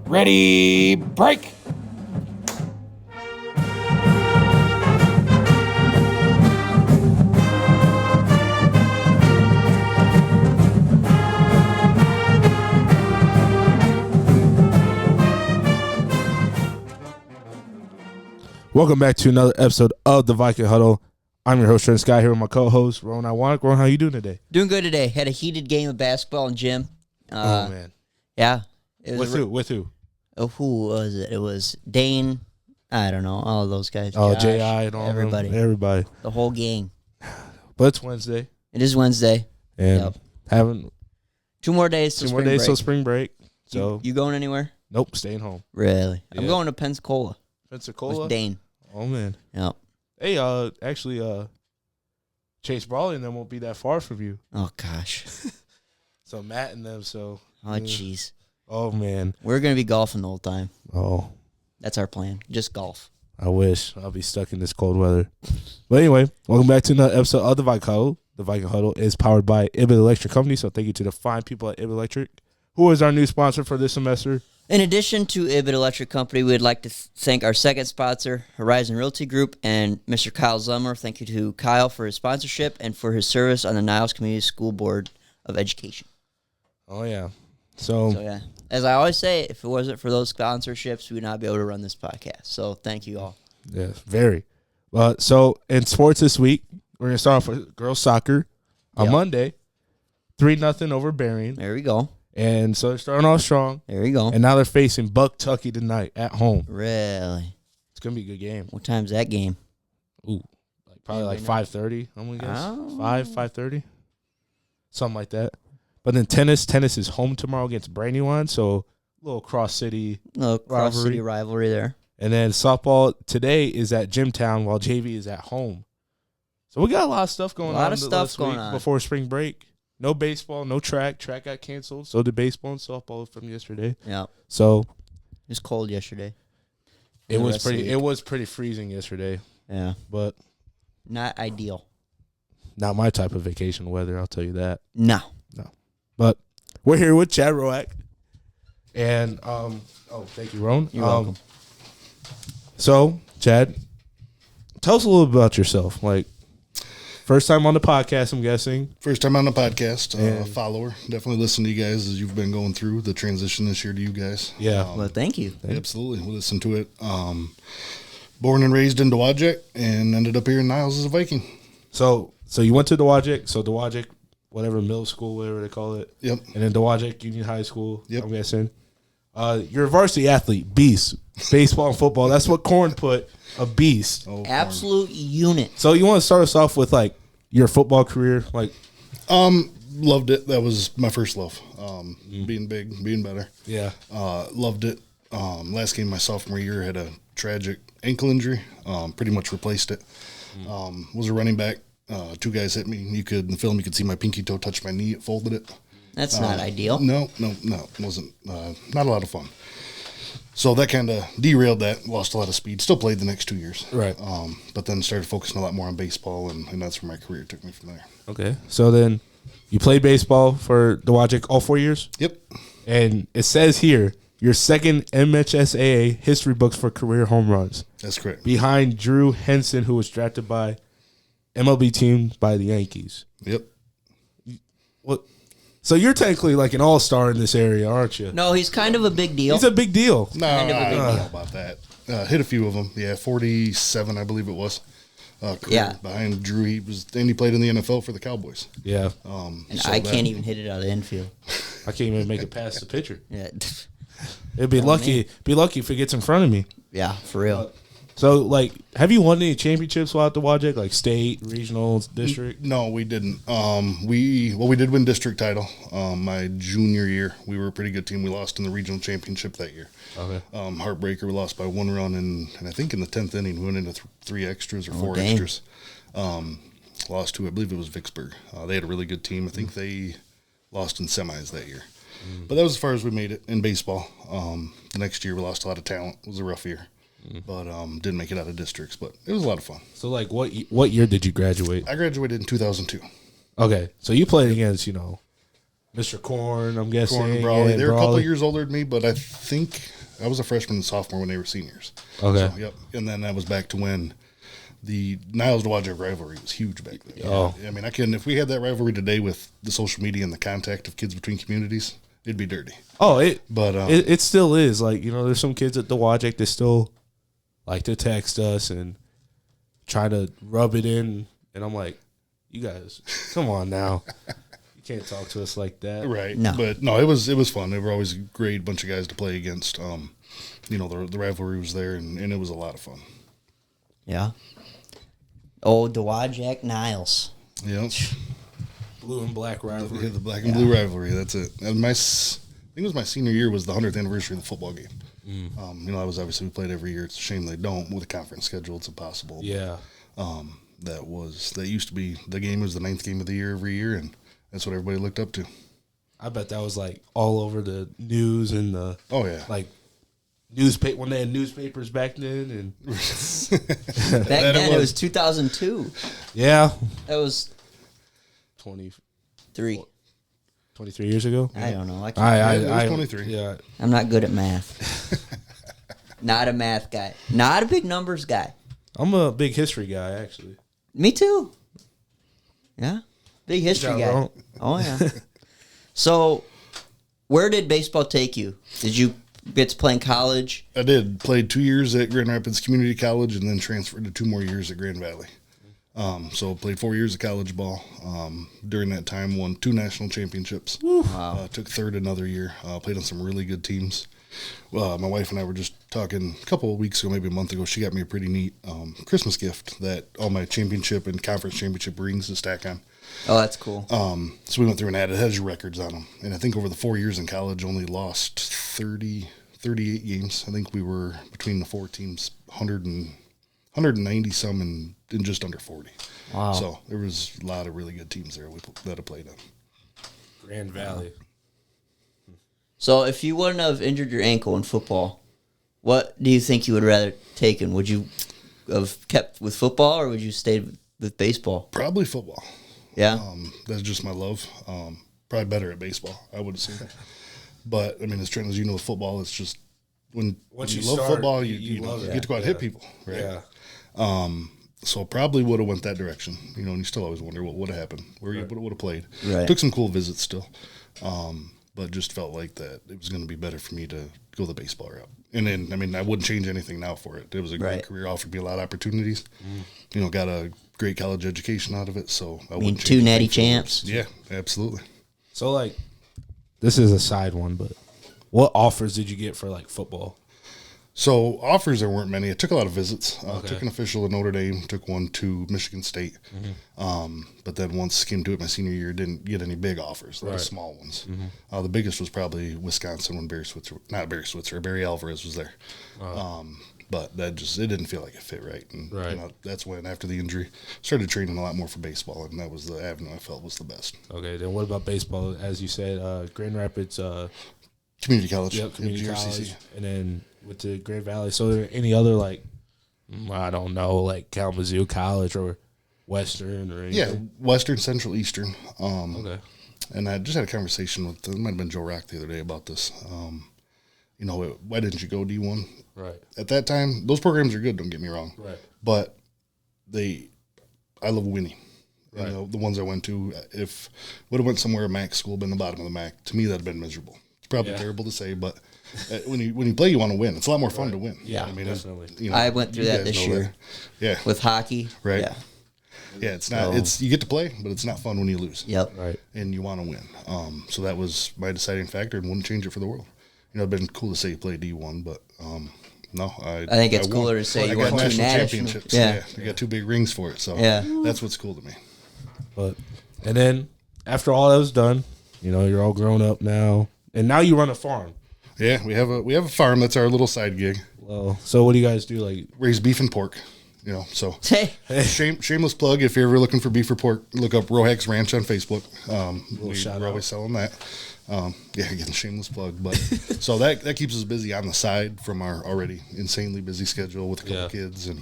Ready, break! Welcome back to another episode of the Viking Huddle. I'm your host, Trent Sky, here with my co-host, Rohacs. Ron, how you doing today? Doing good today. Had a heated game of basketball in gym. Oh, man. Yeah. With who? Oh, who was it? It was Dane. I don't know. All of those guys. Oh, Josh, J.I. and all everybody. Everybody. The whole gang. But it's Wednesday. It is Wednesday. And having 2 more days till spring break. till spring break. So You going anywhere? Nope, staying home. Really? Yeah. I'm going to Pensacola. Pensacola? With Dane. Oh, man. Yep. Hey, actually, Chase Brawley and them won't be that far from you. Oh, gosh. So Matt and them, so. Oh, jeez. Oh, man. We're going to be golfing the whole time. Oh. That's our plan. Just golf. I wish. I'll be stuck in this cold weather. But anyway, welcome back to another episode of the Viking Huddle. The Viking Huddle is powered by Ibid Electric Company, so thank you to the fine people at Ibid Electric, who is our new sponsor for this semester. In addition to Ibid Electric Company, we would like to thank our second sponsor, Horizon Realty Group, and Mr. Kyle Zummer. Thank you to Kyle for his sponsorship and for his service on the Niles Community School Board of Education. Oh, yeah. So yeah, as I always say, if it wasn't for those sponsorships, we would not be able to run this podcast. So thank you all. Yeah, very. So in sports this week, we're going to start off with girls soccer on Monday, 3-0 over Berrien. There we go. And so they're starting off strong. There we go. And now they're facing Bucktucky tonight at home. Really? It's going to be a good game. What time's that game? Ooh, probably 5:30, I'm going to guess. 5:30, something like that. But then tennis is home tomorrow against Brandywine, so a little cross-city rivalry there. And then softball today is at Gymtown while JV is at home. So we got a lot of stuff going on. A lot of stuff going on. Before spring break. No baseball, no track. Track got canceled. So did baseball and softball from yesterday. Yeah. So it was cold yesterday. It was pretty freezing yesterday. Yeah. But not ideal. Not my type of vacation weather, I'll tell you that. No. But we're here with Chad Rohacs. And thank you, Ron. You're welcome. So, Chad, tell us a little bit about yourself. Like, first time on the podcast, I'm guessing. First time on the podcast, follower. Definitely listen to you guys as you've been going through the transition this year to you guys. Yeah. Well, thank you. Absolutely. We listened to it. Born and raised in Dowagiac and ended up here in Niles as a Viking. So you went to Dowagiac. So Dowagiac, whatever, middle school, whatever they call it. Yep. And then Dowagiac Union High School, yep. I'm guessing. You're a varsity athlete, beast. Baseball and football. That's what Corn put, a beast. Oh, absolute unit. So you want to start us off with, like, your football career? Like, loved it. That was my first love. Being big, being better. Yeah. Loved it. Last game my sophomore year had a tragic ankle injury. Pretty much replaced it. Was a running back. 2 guys hit me. You could, in the film, you could see my pinky toe touch my knee. It folded it. That's not ideal. No. It wasn't. Not a lot of fun. So that kind of derailed that. Lost a lot of speed. Still played the next 2 years. Right. But then started focusing a lot more on baseball, and that's where my career took me from there. Okay. So then you played baseball for Dowagiac all 4 years? Yep. And it says here, your second MHSAA history books for career home runs. That's correct. Behind Drew Henson, who was drafted by MLB team by the Yankees. Yep. What? So you're technically like an all-star in this area, aren't you? No, he's kind of a big deal. He's a big deal. No, I don't know about that. Hit a few of them. Yeah, 47, I believe it was. Behind Drew, he played in the NFL for the Cowboys. Yeah. And I can't even hit it out of the infield. I can't even make it past the pitcher. Yeah. It'd be lucky. Be lucky if it gets in front of me. Yeah, for real. So, like, have you won any championships while at the Dowagiac, like state, regionals, district? No, we didn't. We did win district title. My junior year, we were a pretty good team. We lost in the regional championship that year. Okay. Heartbreaker, we lost by 1 run, and I think in the 10th inning, we went into 3 extras or 4 extras. Lost to, I believe it was Vicksburg. They had a really good team. I think they lost in semis that year. But that was as far as we made it in baseball. The next year, we lost a lot of talent. It was a rough year. But didn't make it out of districts, but it was a lot of fun. So, like, what year did you graduate? I graduated in 2002. Okay, so you played against, Mr. Corn, I'm guessing. Corn and Brawley. They were a couple of years older than me, but I think I was a freshman and sophomore when they were seniors. Okay. So, yep. And then that was back to when the Niles Dowagiac rivalry was huge back then. Oh. I mean, if we had that rivalry today with the social media and the contact of kids between communities, it'd be dirty. Oh, it still is. Like, there's some kids at Dowagiac that still like to text us and try to rub it in. And I'm like, you guys, come on now. You can't talk to us like that. Right. No. But no, it was fun. They were always a great bunch of guys to play against. The rivalry was there, and it was a lot of fun. Yeah. Oh, Dowagiac Niles. Yeah. Blue and black rivalry. The black and blue rivalry. That's it. And I think it was my senior year was the 100th anniversary of the football game. I was obviously we played every year. It's a shame they don't with the conference schedule. It's impossible. Yeah. That used to be the game was the 9th game of the year every year, and that's what everybody looked up to. I bet that was like all over the news and the like newspaper when they had newspapers back then and Back then it was 2002. yeah, That was 23 years ago. I don't know. It was 23. Yeah, I'm not good at math. Not a math guy. Not a big numbers guy. I'm a big history guy actually. Me too. Yeah. Big history Not guy. wrong. Oh, yeah. So, where did baseball take you? Did you get to play in college? I did. Played 2 years at Grand Rapids Community College and then transferred to 2 more years at Grand Valley. So played 4 years of college ball. During that time, won 2 national championships. Wow. Took third another year. Played on some really good teams. My wife and I were just talking a couple of weeks ago, maybe a month ago. She got me a pretty neat Christmas gift that all my championship and conference championship rings to stack on. Oh, that's cool. So we went through and added hedge records on them. And I think over the 4 years in college, only lost 38 games. I think we were between the 4 teams, 190 some and just under 40. Wow. So there was a lot of really good teams there that I played on. Grand Valley. So, if you wouldn't have injured your ankle in football, what do you think you would rather taken? Would you have kept with football or would you stay with baseball? Probably football. Yeah. That's just my love. Probably better at baseball, I would assume. But, I mean, as Trent, as you know, with football, it's just when you love football, you get to go out and hit people, right? Yeah. So probably would have went that direction, and you still always wonder what would have happened, where you would have played. Right. Took some cool visits still, but just felt like that it was going to be better for me to go the baseball route. And then, I mean, I wouldn't change anything now for it. It was a great career, offered me a lot of opportunities. Got a great college education out of it, so I wouldn't change 2 natty anything for champs. worse. Yeah, absolutely. So like, this is a side one, but what offers did you get for like football? So offers, there weren't many. I took a lot of visits. Took an official at Notre Dame, took one to Michigan State. But then once came to it my senior year, didn't get any big offers. A lot of small ones. The biggest was probably Wisconsin when Barry Alvarez was there. But it didn't feel like it fit right. And that's when, after the injury, started training a lot more for baseball, and that was the avenue I felt was the best. Okay, then what about baseball? As you said, Grand Rapids Community college. Yep, community GRCC. college, and then with the Grand Valley. So, are there any other like, I don't know, like Kalamazoo College or Western or anything? Yeah, Western, Central, Eastern. Okay. And I just had a conversation with, it might have been Joe Rock the other day about this. Why didn't you go D1? Right. At that time, those programs are good, don't get me wrong. Right. But I love winning. Right. The ones I went to, if would have went somewhere MAC school, been the bottom of the MAC, to me that'd have been miserable. It's probably terrible to say, but when you play, you want to win. It's a lot more fun to win. Yeah, I mean, definitely. I went through that this year. Yeah. With hockey. Right. Yeah. Yeah, it's not. It's you get to play, but it's not fun when you lose. Yep. Right. And you want to win. So that was my deciding factor, and wouldn't change it for the world. It'd been cool to say you played D1, but no, I think it's cooler to say you got won 2 national nationals. championships. Yeah. You got 2 big rings for it. So that's what's cool to me. And then after all that was done, you're all grown up now, and now you run a farm. Yeah, we have a farm. That's our little side gig. Well, so what do you guys do? Like raise beef and pork. So Hey. shameless plug. If you're ever looking for beef or pork, look up Rohacs Ranch on Facebook. We're shout out. always selling that. Again, shameless plug. But so that keeps us busy on the side from our already insanely busy schedule with a couple kids and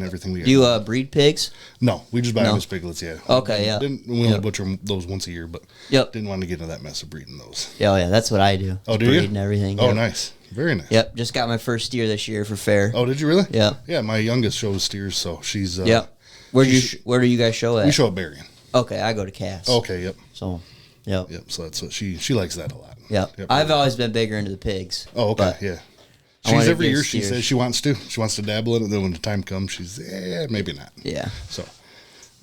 everything we got. Do you breed pigs? No, we just buy them as piglets, yeah. Okay, yeah. We only butcher those once a year, but didn't want to get into that mess of breeding those. Oh, yeah, that's what I do. Oh, do you? Breeding everything. Oh, nice. Very nice. Yep, just got my first steer this year for fair. Oh, did you really? Yeah. Yeah, my youngest shows steers, so she's... Where do you guys show at? We show at Berrien. Okay, I go to Cass. Okay, yep. So, yep. Yep, so that's what she likes that a lot. Yep. I've always been bigger into the pigs. Oh, okay, yeah. She's every year she says she wants to. She wants to dabble in it, and then when the time comes, she's, maybe not. Yeah. So,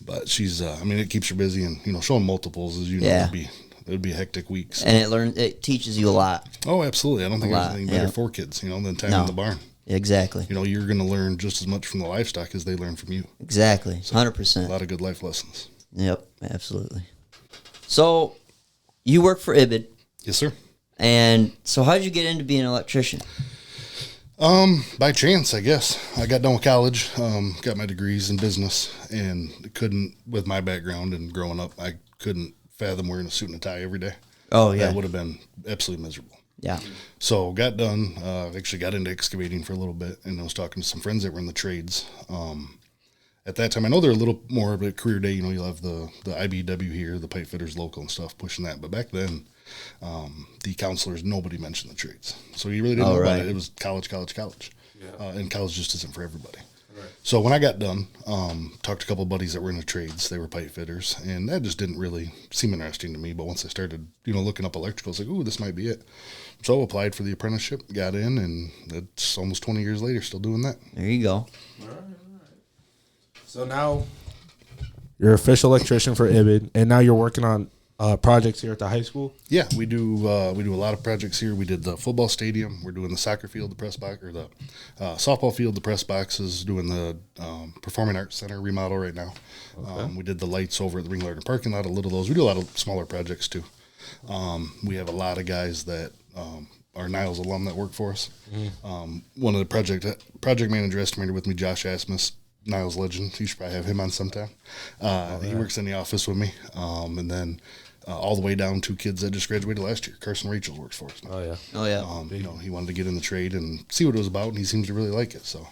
but she's, it keeps her busy, and, showing multiples, as you know, it would be a hectic week. So. And it teaches you a lot. Oh, absolutely. I don't think there's anything better for kids, than time in the barn. Exactly. You're going to learn just as much from the livestock as they learn from you. Exactly. So, 100%. A lot of good life lessons. Yep, absolutely. So, you work for IBID. Yes, sir. And so how did you get into being an electrician? By chance, I guess. I got done with college, got my degrees in business, and couldn't, with my background and growing up, I couldn't fathom wearing a suit and a tie every day. Oh, yeah. That would have been absolutely miserable. Yeah. So got done, actually got into excavating for a little bit, and I was talking to some friends that were in the trades. At that time, I know they're a little more of a career day. You'll have the IBW here, the pipe fitters local and stuff pushing that. But back then, the counselors, nobody mentioned the trades. So you really didn't know about it. It was college. Yeah. And college just isn't for everybody. Right. So when I got done, talked to a couple of buddies that were in the trades. They were pipe fitters, and that just didn't really seem interesting to me. But once I started, looking up electrical, I was like, ooh, this might be it. So applied for the apprenticeship, got in, and it's almost 20 years later, still doing that. There you go. All right. So now you're official electrician for IBID, and now you're working on projects here at the high school. Yeah, we do a lot of projects here. We did the football stadium. We're doing the soccer field, the press box, or the softball field, the press boxes. Doing the performing arts center remodel right now. Okay. We did the lights over at the Ringlarden parking lot. A little of those. We do a lot of smaller projects too. We have a lot of guys that are Niles alum that work for us. Mm-hmm. One of the project manager estimator with me, Josh Asmus, Niles legend. You should probably have him on sometime. He works in the office with me. And then all the way down to kids that just graduated last year. Carson Rachels works for us now. Oh, yeah. He wanted to get in the trade and see what it was about, and he seems to really like it. So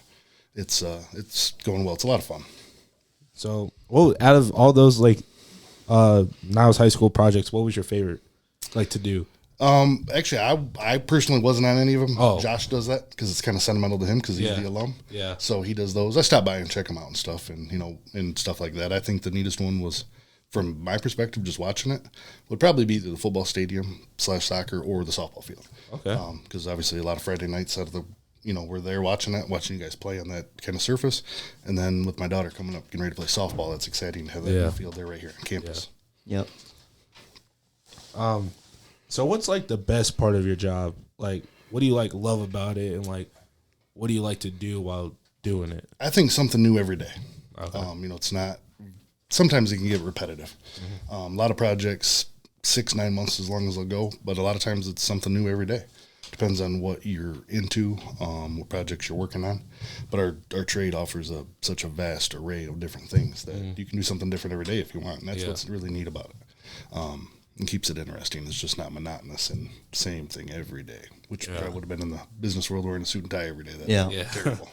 it's going well. It's a lot of fun. So, out of all those, Niles High School projects, what was your favorite, to do? Actually, I personally wasn't on any of them. Oh. Josh does that because it's kind of sentimental to him because he's the alum. Yeah. So he does those. I stop by and check them out and stuff, and and stuff like that. I think the neatest one was, from my perspective, just watching it, would probably be the football stadium / soccer or the softball field. Okay. Because obviously a lot of Friday nights out of the we're there watching you guys play on that kind of surface, and then with my daughter coming up getting ready to play softball, that's exciting to have that in the field there right here on campus. Yeah. Yep. So what's the best part of your job? What do you love about it, and what do you like to do while doing it? I think something new every day. Okay. It's not. Sometimes it can get repetitive. Mm-hmm. A lot of projects 6-9 months as long as they'll go, but a lot of times it's something new every day. Depends on what you're into, what projects you're working on. But our trade offers such a vast array of different things that you can do something different every day if you want, and that's what's really neat about it. And keeps it interesting. It's just not monotonous and same thing every day, which probably would have been in the business world wearing a suit and tie every day. That'd be terrible.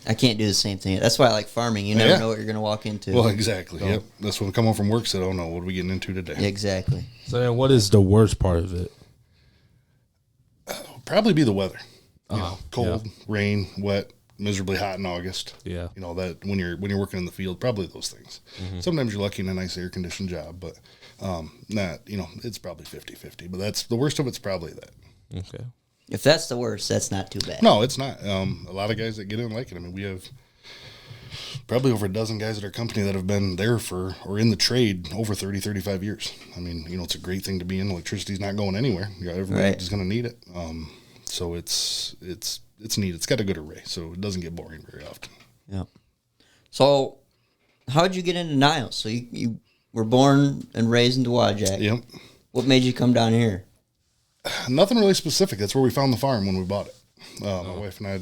I can't do the same thing. That's why I like farming. You never know what you're going to walk into. Well, exactly. So. Yep. That's when we come home from work, said, oh no, what are we getting into today? Exactly. So then what is the worst part of it? Probably be the weather. Cold, rain, wet, miserably hot in August. Yeah. That when you're working in the field, probably those things. Mm-hmm. Sometimes you're lucky in a nice air conditioned job, but it's probably 50-50. But that's the worst of it's probably that. Okay. If that's the worst, that's not too bad. No, it's not. A lot of guys that get in like it. I mean, we have probably over a dozen guys at our company that have been there or in the trade over 30, 35 years. I mean, it's a great thing to be in. Electricity's not going anywhere. Everybody's going to need it. So it's neat. It's got a good array, so it doesn't get boring very often. Yeah. So how did you get into Niles? So you were born and raised in Dowagiac. Yep. What made you come down here? Nothing really specific. That's where we found the farm when we bought it. My wife and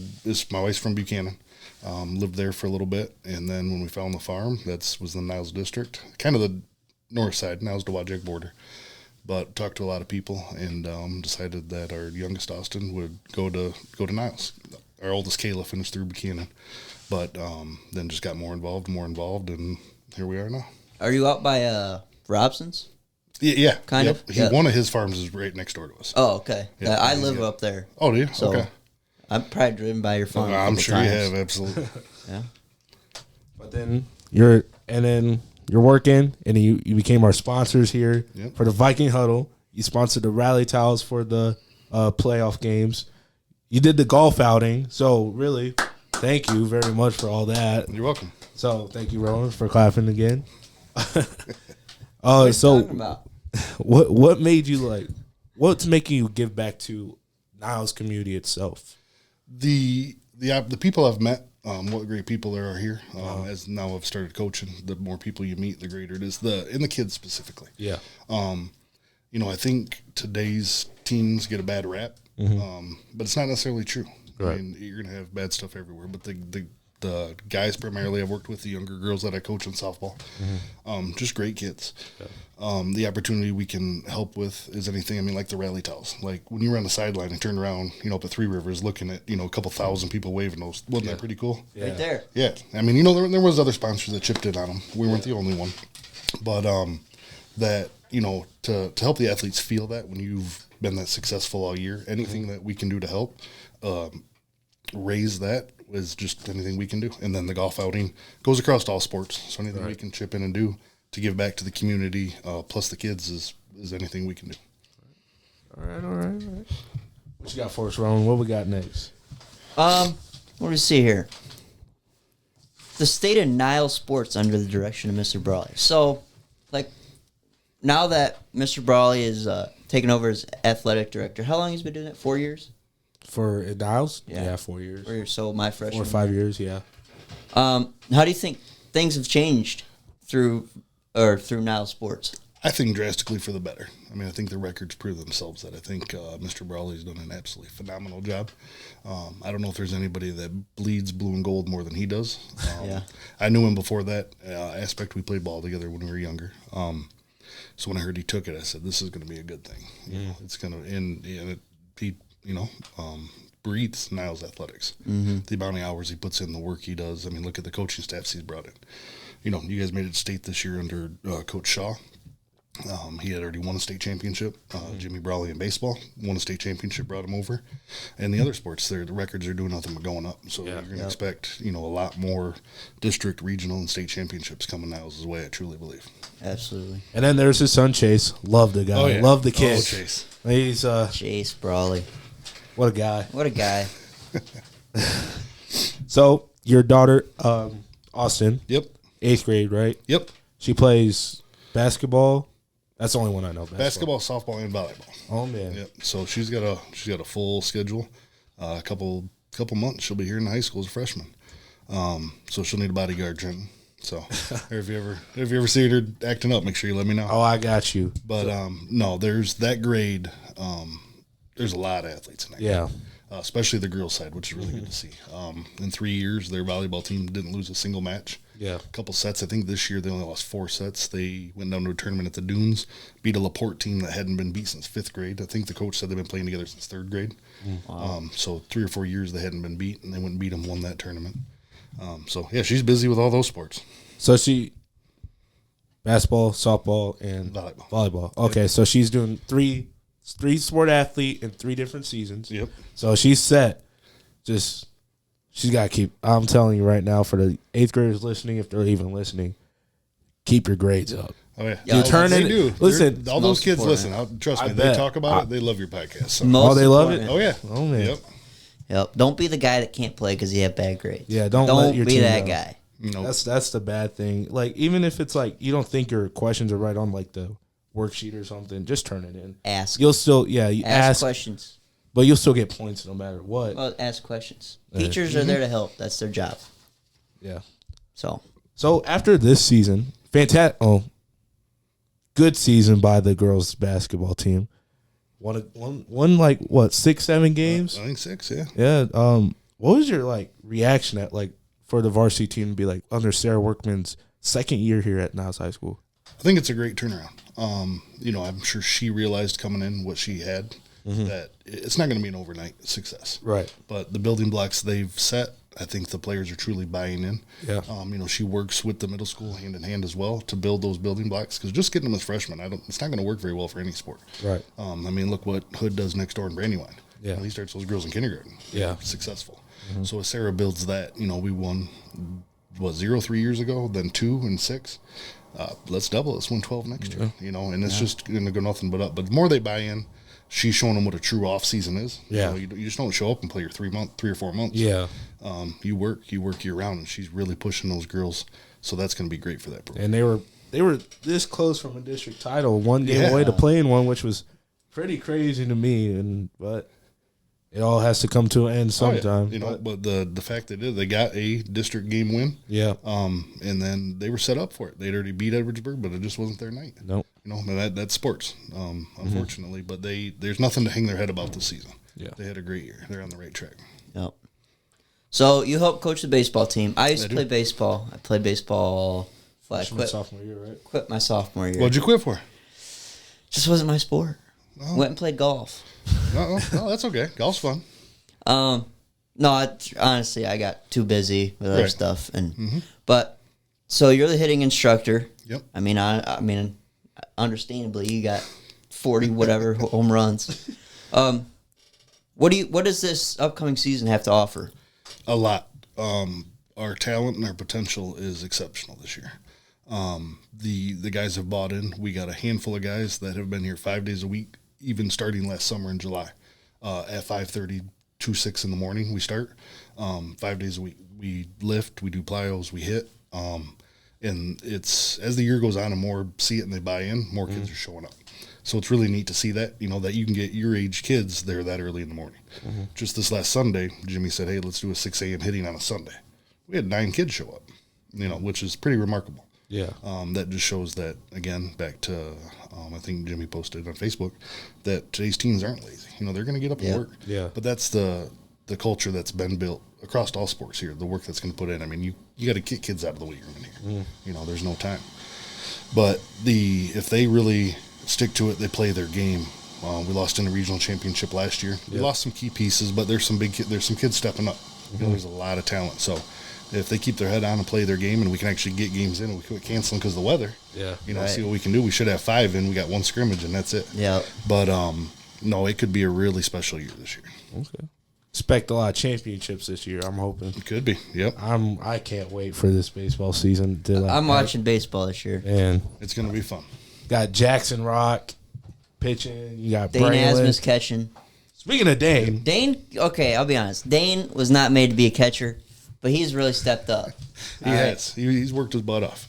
my wife's from Buchanan. Lived there for a little bit, and then when we found the farm, was the Niles district, kind of the north side, Niles Dowagiac border. but talked to a lot of people and decided that our youngest Austin would go to Niles. Our oldest Kayla finished through Buchanan, but then just got more involved, and here we are now. Are you out by Robson's? Yeah, kind of. One of his farms is right next door to us. Oh, okay. Yeah, I live up there. Oh, do you? So okay. I'm probably driven by your farm. I'm sure times. you have, absolutely. Yeah. But then you're working, and you became our sponsors here for the Viking Huddle. You sponsored the rally towels for the playoff games. You did the golf outing, so really, thank you very much for all that. You're welcome. So thank you, Rowan, for clapping again. What so are you talking about? what made you what's making you give back to Niles community itself? The people I've met, what great people there are here. As now I've started coaching, the more people you meet, the greater it is. And the kids specifically. Yeah. I think today's teens get a bad rap, but it's not necessarily true. Right. I mean, you're gonna have bad stuff everywhere, but the guys primarily I've worked with, the younger girls that I coach in softball, just great kids. Yeah. The opportunity we can help with is anything. I mean, like the rally towels. Like when you were on the sideline and turned around, up at Three Rivers, looking at a couple thousand people waving those. Wasn't that pretty cool? Yeah. Right there. Yeah. I mean, there was other sponsors that chipped in on them. We weren't the only one, but that to help the athletes feel that when you've been that successful all year, anything that we can do to help raise that is just anything we can do. And then the golf outing goes across all sports. So anything we can chip in and do to give back to the community, plus the kids, is anything we can do. All right. What you got for us, Ron? What we got next? What do we see here? The state of Niles sports under the direction of Mr. Brawley. So, now that Mr. Brawley is taking over as athletic director, how long has he been doing it? 4 years? For Niles? Yeah. 4 years. 4 years. So my freshman. 4 or 5 years, yeah. How do you think things have changed through Niles sports? I think drastically for the better. I mean, I think the records prove themselves that I think Mr. Brawley's done an absolutely phenomenal job. I don't know if there's anybody that bleeds blue and gold more than he does. Yeah. I knew him before that aspect. We played ball together when we were younger. So when I heard he took it, I said, "This is going to be a good thing. It's going to." And he breathes Niles athletics. The amount of hours he puts in, the work he does. I mean, look at the coaching staffs he's brought in. You guys made it state this year under Coach Shaw. He had already won a state championship. Jimmy Brawley in baseball won a state championship, brought him over. And the other sports, the records are doing nothing but going up. So you're going to expect, a lot more district, regional, and state championships coming Niles' way, I truly believe. Absolutely. And then there's his son, Chase. Love the guy. Oh, yeah. Love the kid. Oh, Chase. He's, Chase Brawley. what a guy. What a guy. So, your daughter, Austin. Yep. 8th grade, right? Yep. She plays basketball. That's the only one I know. Basketball, softball, and volleyball. Oh, man. Yep. So she's got a full schedule. A couple months she'll be here in high school as a freshman. So she'll need a bodyguard, Trenton. So if you ever see her acting up, make sure you let me know. Oh, I got you. But no, there's that grade. There's a lot of athletes in that grade. Especially the girls' side, which is really good to see. In 3 years, their volleyball team didn't lose a single match. Yeah. A couple sets. I think this year they only lost 4 sets. They went down to a tournament at the Dunes, beat a LaPorte team that hadn't been beat since 5th grade. I think the coach said they've been playing together since 3rd grade. Wow. So 3 or 4 years they hadn't been beat, and they went and beat them, won that tournament. So, yeah, she's busy with all those sports. So she basketball, softball, and volleyball. Okay, so she's doing three sport athlete in 3 different seasons. Yep. So she's set. She's got to keep. I'm telling you right now, for the 8th graders listening, if they're even listening, keep your grades up. Oh yeah, You're turning. They do. Listen, all those kids listen. Trust me, they talk about it. They love your podcast. So. Oh, they love it. Oh yeah. Oh man. Yep. Don't be the guy that can't play because you have bad grades. Yeah. Don't let your be team that know. guy. Nope. That's the bad thing. Like, even if it's like you don't think your questions are right on like the worksheet or something, just turn it in. Ask. You'll still you ask questions. But you'll still get points no matter what. Well, ask questions. Teachers are there to help. That's their job. Yeah. So after this season, good season by the girls basketball team. Won like what 6, 7 games? I think 6. Yeah. Yeah. What was your reaction at for the varsity team to be under Sarah Workman's second year here at Niles High School? I think it's a great turnaround. I'm sure she realized coming in what she had, that it's not going to be an overnight success. Right. But the building blocks they've set, I think the players are truly buying in. Yeah. She works with the middle school hand in hand as well to build those building blocks, because just getting them as freshmen, it's not going to work very well for any sport. Right. Look what Hood does next door in Brandywine. Yeah. He starts those girls in kindergarten. Yeah. Successful. So as Sarah builds that, we won, 0 3 years ago, then 2 and 6. Let's double it. Let's win 12 next year, and it's just going to go nothing but up. But the more they buy in, she's showing them what a true off season is. Yeah. You just don't show up and play your 3 or 4 months. Yeah. You work year round, and she's really pushing those girls. So that's going to be great for that program. And they were this close from a district title, one game away to playing one, which was pretty crazy to me. But it all has to come to an end sometime. But the fact that they got a district game win. Yeah. And then they were set up for it. They'd already beat Edwardsburg, but it just wasn't their night. Nope. That's sports, unfortunately. But there's nothing to hang their head about this season. Yeah. They had a great year. They're on the right track. Yep. So you help coach the baseball team. I used to play baseball. I played baseball. I quit sophomore year, right? Quit my sophomore year. What'd you quit for? Just wasn't my sport. Went and played golf. No, that's okay. Golf's fun. Honestly, I got too busy with other stuff, but so you're the hitting instructor. Yep. I mean, understandably, you got 40 whatever home runs. What does this upcoming season have to offer? A lot. Our talent and our potential is exceptional this year. The guys have bought in. We got a handful of guys that have been here 5 days a week, even starting last summer in July. At 5:30 to 6 in the morning, we start 5 days a week. We lift, we do plyos, we hit. And it's, as the year goes on and more see it and they buy in, more kids are showing up. So it's really neat to see that, that you can get your age kids there that early in the morning. Just this last Sunday, Jimmy said, hey, let's do a 6 a.m. hitting on a Sunday. We had 9 kids show up, which is pretty remarkable. Yeah. That just shows that, again, back to, I think Jimmy posted on Facebook, that today's teens aren't lazy. They're going to get up and work. Yeah. But that's the culture that's been built across all sports here, the work that's going to put in. I mean, you got to kick kids out of the weight room in here. There's no time. But if they really stick to it, they play their game. We lost in the regional championship last year. We lost some key pieces, but there's some kids stepping up. There's a lot of talent. So if they keep their head on and play their game, and we can actually get games in, and we quit canceling because of the weather. Yeah. See what we can do. We should have 5 in. We got 1 scrimmage, and that's it. Yeah. But no, it could be a really special year this year. Okay. Expect a lot of championships this year, I'm hoping. It could be. Yep. I can't wait for this baseball season. I'm watching baseball this year. And it's going to be fun. Got Jackson Rock pitching. You got Dane Braylon. Asmus catching. Speaking of Dane. Okay, I'll be honest. Dane was not made to be a catcher, but he's really stepped up. He has. He's worked his butt off.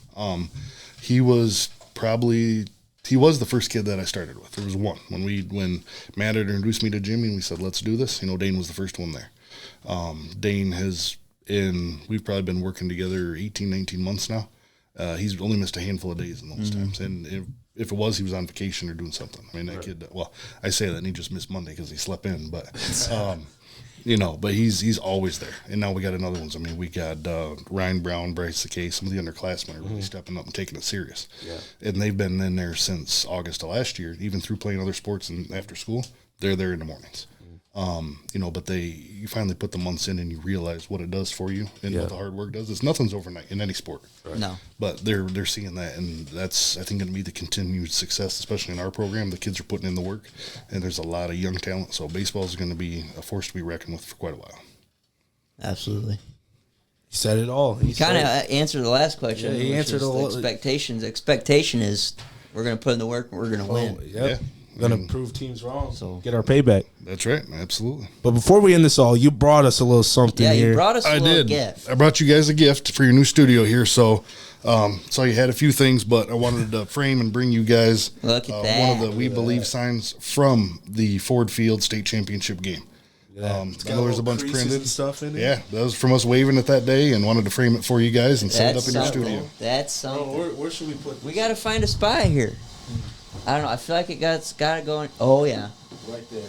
He was the first kid that I started with. There was one. When Matt had introduced me to Jimmy and we said, let's do this, Dane was the first one there. Dane we've probably been working together 18, 19 months now. He's only missed a handful of days in those times. And if it was, he was on vacation or doing something. I mean, that kid, I say that and he just missed Monday because he slept in. But, but he's always there. And now we got another ones. I mean, we got Ryan Brown, Bryce McKay, some of the underclassmen are really stepping up and taking it serious. Yeah. And they've been in there since August of last year, even through playing other sports and after school. They're there in the mornings. But you finally put the months in and you realize what it does for you and what the hard work does. Nothing's overnight in any sport. Right. No. But they're seeing that, and that's, I think, going to be the continued success, especially in our program. The kids are putting in the work, and there's a lot of young talent. So baseball is going to be a force to be reckoned with for quite a while. Absolutely. He said it all. He kind of answered the last question. Yeah, he answered all. Expectations. The expectation is we're going to put in the work and we're going to win. Yep. Yeah. Going to prove teams wrong, so get our payback. That's right, absolutely. But before we end this all, you brought us a little something here. Yeah, you brought us a little gift. I brought you guys a gift for your new studio here, so saw you had a few things, but I wanted to frame and bring you guys Look at that. one of the We Believe signs from the Ford Field State Championship game. Yeah. I know there's a bunch printed and stuff in it. Yeah, that was from us waving it that day, and wanted to frame it for you guys and set it up in your studio. That's something. Where should we put this? We got to find a spot here. I don't know. I feel like it's got to go in. Oh, yeah. Right there.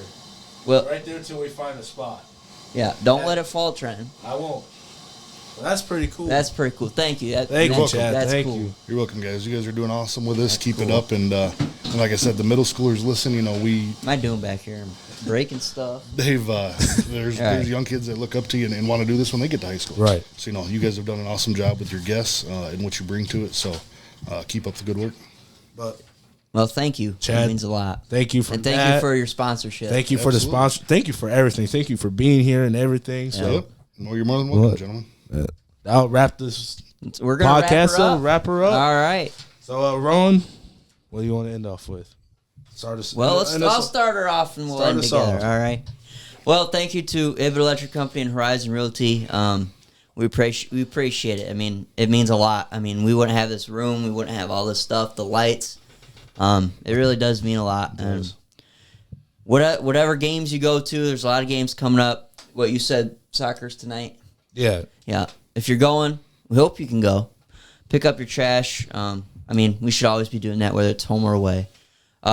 Well, right there until we find a spot. Yeah. Don't let it fall, Trenton. I won't. That's pretty cool. That's pretty cool. Thank you. Thank you, Chad. That's Thank cool. you. You're welcome, guys. You guys are doing awesome with this. Keep it up. And like I said, the middle schoolers listen. What am I doing back here? I'm breaking stuff. There's young kids that look up to you and want to do this when they get to high school. Right. So, you guys have done an awesome job with your guests and what you bring to it. So keep up the good work. Well, thank you. Chad, that means a lot. Thank you for and thank you for your sponsorship. Thank you for the sponsor. Thank you for everything. Thank you for being here and everything. So, yep. Well, you're more than welcome, gentlemen. I'll wrap this We're gonna podcast wrap her up. All right. So, Rowan, what do you want to end off with? I'll start her off and we'll end together. All right. Well, thank you to Ibid Electric Company and Horizon Realty. We appreciate it. I mean, it means a lot. I mean, we wouldn't have this room. We wouldn't have all this stuff, the lights. It really does mean a lot. And whatever games you go to, there's a lot of games coming up. What you said, soccer's tonight? Yeah. Yeah. If you're going, we hope you can go. Pick up your trash. We should always be doing that, whether it's home or away.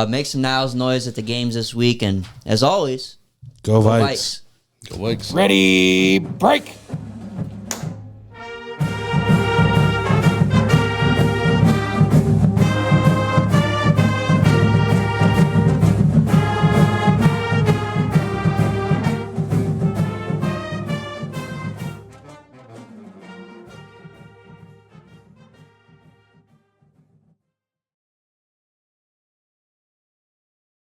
Make some Niles noise at the games this week. And as always, go Vikes. Go Vikes. Ready, break.